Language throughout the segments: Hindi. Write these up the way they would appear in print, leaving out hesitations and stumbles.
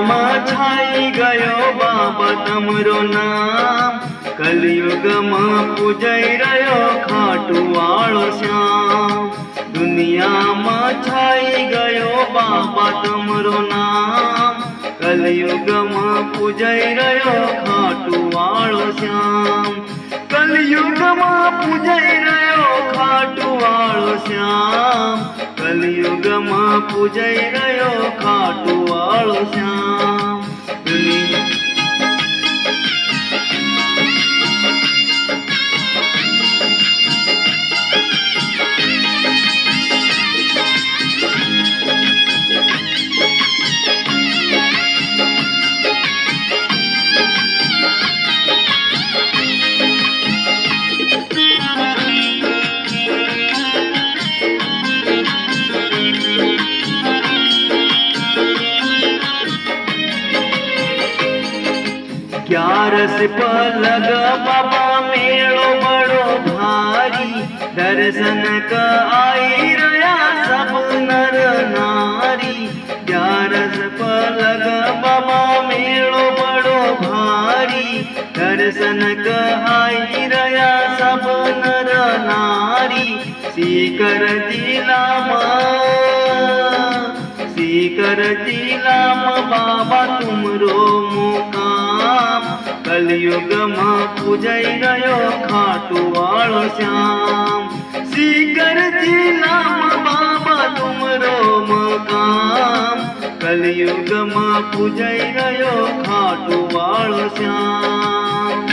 में छाई गयो बाबा तमरो नाम। कलयुग में पूजई रह्यो खाटुवाळो श्याम। दुनिया में छाई गयो बाबा तमरो नाम। कलयुग में पूजई रह्यो खाटुवाळो श्याम। कलयुग में पूजई रह्यो खाटुवाळो श्याम। कलयुग में पूजई रह्यो खाटुवाळो श्याम। ग्यारस पलग बाबा मेलो बड़ो भारी। दर्शन का आई रया सब नर नारी। ग्यारस पलग बाबा मेलो बड़ो भारी। दर्शन का आई रया सब नर नारी। सीकर जिला में बाबा तुमरो मुकाम। कलयुग में पूजई रह्यो खाटुवाळो श्याम। सीकर जिला में बाबा तुमरो मुकाम। कलयुग में पूजई रह्यो खाटुवाळो श्याम।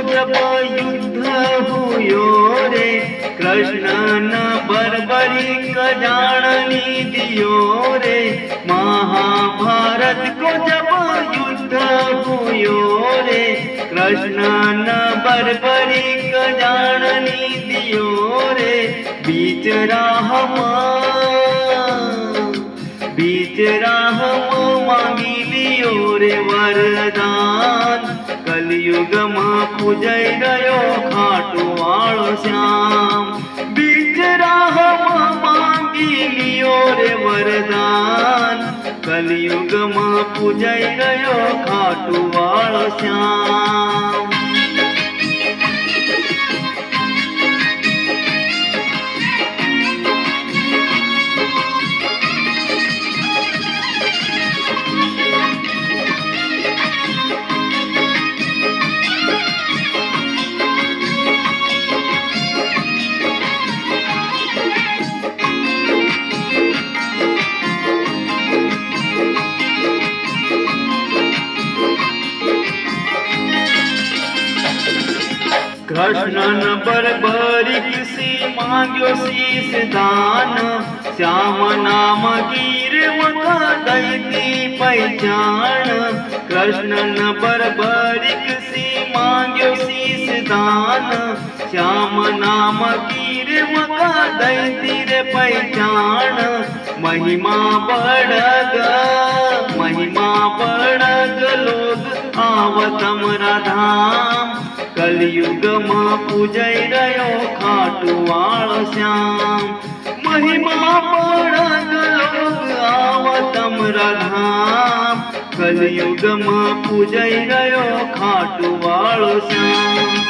जब युद्ध हुयो रे कृष्ण न बर्बरी जाणनी दियो रे। महाभारत को जब युद्ध हुयो रे कृष्ण न बर्बरी जाणनी दियो रे। बीच राह मांगी लियो रे वरदान। कलयुग में पूजई रह्यो खाटुवाळो श्याम। बीच राह मांगी लियो रे वरदान। कलयुग में पूजई रह्यो खाटुवाळो श्याम। कृष्ण न बर्बरी किसी मांग्यो शीस दान। श्याम नाम गिर मका दैती पहचान। कृष्ण न बर्बरी किसी मांग्यो शीस दान। श्याम नाम गिर मका दैती रे पहचान। महिमा बढ़ग लोग आवतमरा धाम। कलयुग में पूजई रह्यो खाटुवाळो श्याम। महिमा बढ़ग लोग आवतमरा धाम। कलयुग में पूजई रह्यो खाटुवाळो श्याम।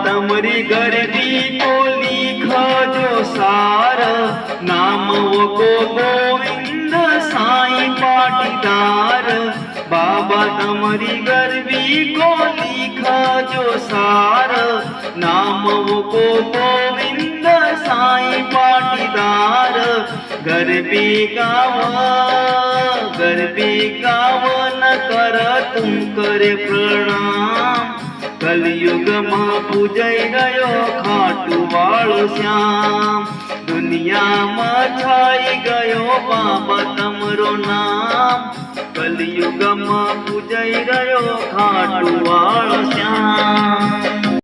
तमरी गर्दी को लिखो जो सार। नाम वो को गोविंद साईं पाटीदार। बाबा तम તમારી ગરબી ગોલી ખાજો સાર નામ વોકો ગોવિંદ સાઈ પાટીદાર ગરબી ગાવ ન કર તું કરે પ્રણામ કલયુગમાં પૂજાઈ ગયો ખાટુ વાળો શ્યામ દુનિયામાં છાઈ ગયો બાબા તમરો નામ કલયુગમાં પૂજાઈ રહ્યો ખાટુ વાળો શ્યામ